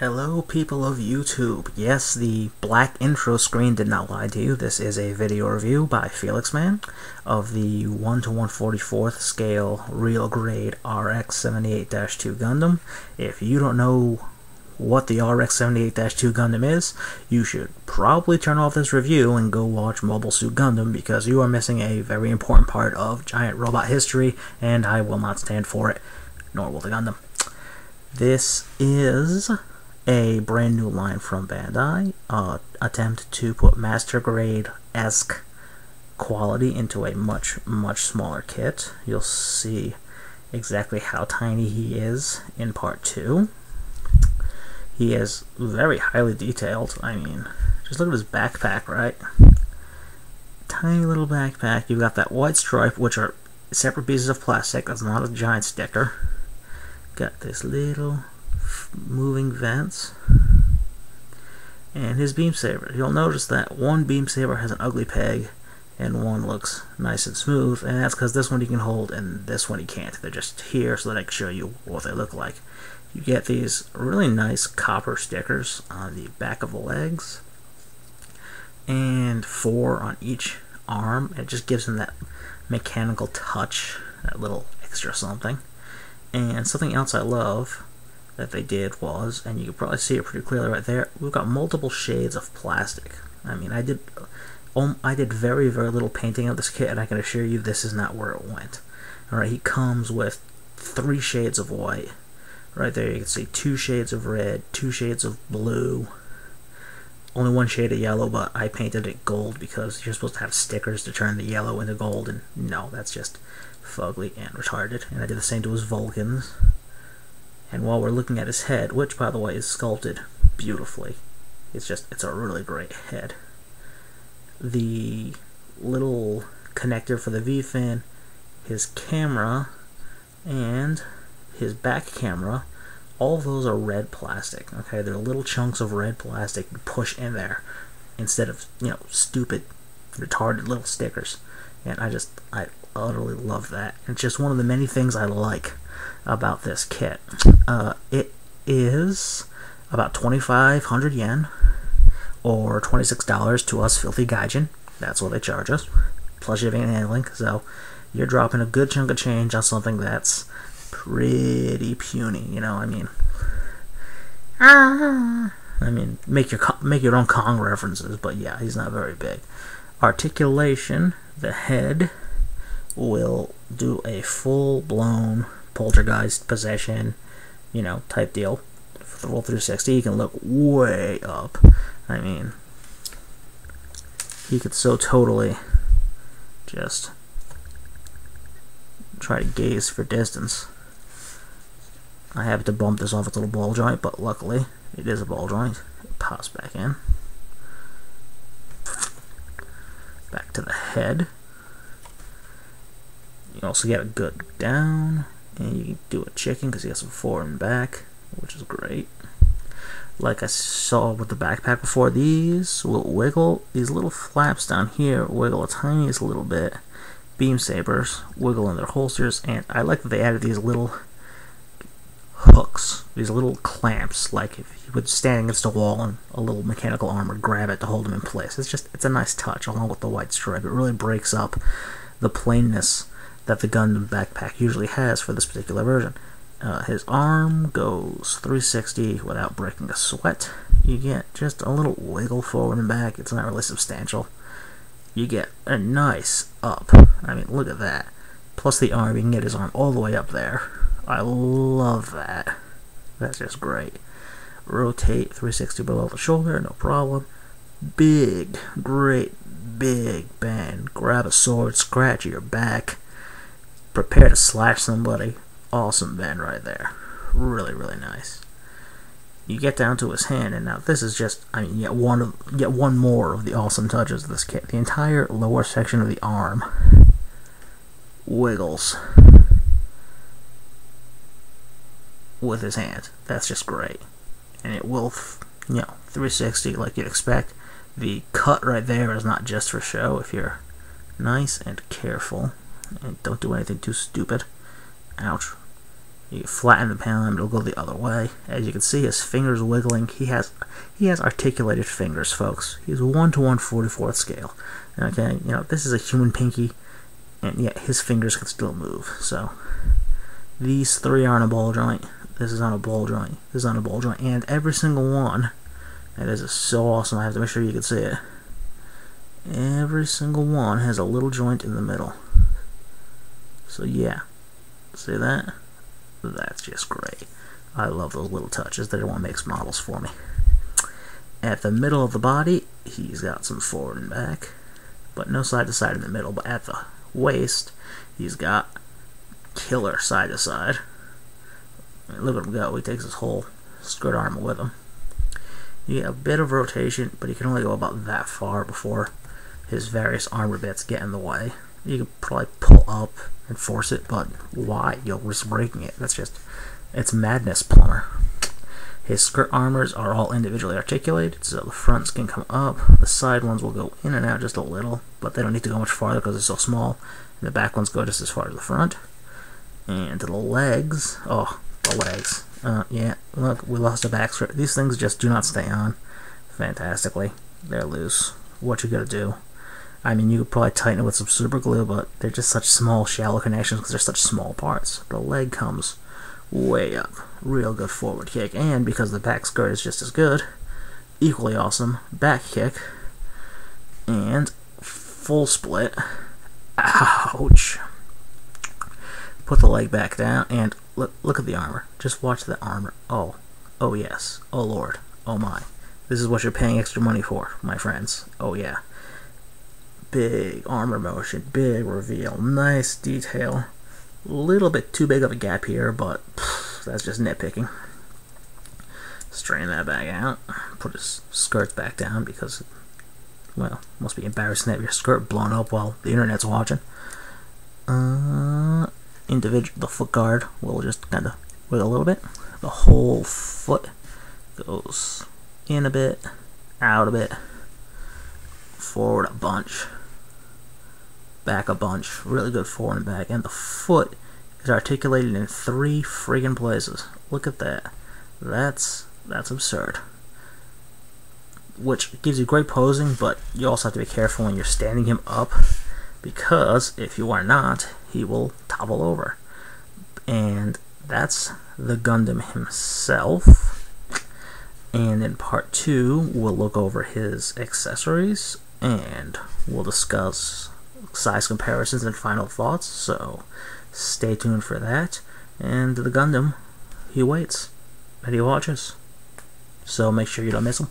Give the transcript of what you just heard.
Hello people of YouTube. Yes, the black intro screen did not lie to you. This is a video review by Felixman of the 1 to 1/44th scale real grade RX-78-2 Gundam. If you don't know what the RX-78-2 Gundam is, you should probably turn off this review and go watch Mobile Suit Gundam, because you are missing a very important part of giant robot history, and I will not stand for it, nor will the Gundam. This is a brand new line from Bandai, attempt to put master grade-esque quality into a much smaller kit. You'll see exactly how tiny he is in part 2. He is very highly detailed. I mean, just look at his backpack, right? Tiny little backpack. You've got that white stripe, which are separate pieces of plastic. That's not a giant sticker. Got this little moving vents, and his beam saber. You'll notice that one beam saber has an ugly peg and one looks nice and smooth, and that's because this one you can hold and this one you can't. They're just here so that I can show you what they look like. You get these really nice copper stickers on the back of the legs and 4 on each arm. It just gives them that mechanical touch, that little extra something. And something else I love that they did was, and you can probably see it pretty clearly right there, we've got multiple shades of plastic. I mean, I did very little painting of this kit, and I can assure you this is not where it went. Alright, he comes with 3 shades of white. Right there you can see 2 shades of red, 2 shades of blue, only 1 shade of yellow, but I painted it gold because you're supposed to have stickers to turn the yellow into gold, and no, that's just fugly and retarded. And I did the same to his Vulcans. And while we're looking at his head, which by the way is sculpted beautifully, it's a really great head. The little connector for the V-fin, his camera, and his back camera, all of those are red plastic. Okay, they're little chunks of red plastic you push in there instead of, stupid, retarded little stickers. And I utterly love that. It's just one of the many things I like about this kit. It is about 2,500 yen, or $26 to us filthy gaijin. That's what they charge us, plus shipping and handling. So you're dropping a good chunk of change on something that's pretty puny. I mean, make your own Kong references, but yeah, he's not very big. Articulation, the head will do a full-blown poltergeist possession, type deal. For the roll 360, he can look way up. I mean, he could so totally just try to gaze for distance. I have to bump this off its little ball joint, but luckily it is a ball joint. It pops back in. Back to the head. You also get a good down, and you can do a chicken because he has some forward and back, which is great. Like I saw with the backpack before, these will wiggle. These little flaps down here wiggle a tiniest little bit. Beam sabers wiggle in their holsters, and I like that they added these little hooks, these little clamps, like if you would stand against a wall and a little mechanical arm would grab it to hold them in place. It's a nice touch along with the white stripe. It really breaks up the plainness that the Gundam backpack usually has for this particular version. His arm goes 360 without breaking a sweat. You get just a little wiggle forward and back. It's not really substantial. You get a nice up. I mean, look at that. Plus the arm, you can get his arm all the way up there. I love that. That's just great. Rotate 360 below the shoulder, no problem. Great big bend. Grab a sword, scratch your back. Prepare to slash somebody. Awesome bend right there. Really nice. You get down to his hand, and now this is just, I mean, yet one more of the awesome touches of this kit. The entire lower section of the arm wiggles with his hand. That's just great. And it will, 360 like you'd expect. The cut right there is not just for show. If you're nice and careful and don't do anything too stupid. Ouch. You flatten the palm, it'll go the other way. As you can see, his fingers wiggling. He has articulated fingers, folks. He's 1 to 1/44 scale. Okay, you know, this is a human pinky, and yet his fingers can still move. So these three are on a ball joint. This is on a ball joint. This is on a ball joint, and every single one. And this is so awesome. I have to make sure you can see it. Every single one has a little joint in the middle. So yeah, see that? That's just great. I love those little touches. They're what makes models for me. At the middle of the body, he's got some forward and back, but no side to side in the middle. But at the waist, he's got killer side to side. I mean, look at him go. He takes his whole skirt armor with him. You get a bit of rotation, but he can only go about that far before his various armor bits get in the way. You could probably pull up and force it, but why? You'll risk breaking it. That's just, it's madness, plumber. His skirt armors are all individually articulated, so the fronts can come up, the side ones will go in and out just a little, but they don't need to go much farther because they're so small, and the back ones go just as far as the front. And the legs, oh, the legs. Yeah, look, we lost a back skirt. These things just do not stay on fantastically. They're loose. What you gotta do? I mean, you could probably tighten it with some super glue, but they're just such small, shallow connections because they're such small parts. The leg comes way up. Real good forward kick. And because the back skirt is just as good, equally awesome back kick. And full split. Ouch. Put the leg back down, and look at the armor. Just watch the armor. Oh yes. Oh lord. Oh my. This is what you're paying extra money for, my friends. Oh yeah. Big armor motion, big reveal, nice detail. Little bit too big of a gap here, but that's just nitpicking. Straighten that back out. Put his skirt back down because, well, must be embarrassing to have your skirt blown up while the internet's watching. The foot guard will just kind of wiggle a little bit. The whole foot goes in a bit, out a bit, forward a bunch, back a bunch. Really good forward and back. And the foot is articulated in 3 friggin' places. Look at that. That's absurd. Which gives you great posing, but you also have to be careful when you're standing him up, because if you are not, he will topple over. And that's the Gundam himself. And in part 2, we'll look over his accessories, and we'll discuss size comparisons and final thoughts, so stay tuned for that. And the Gundam, he waits, and he watches. So make sure you don't miss him.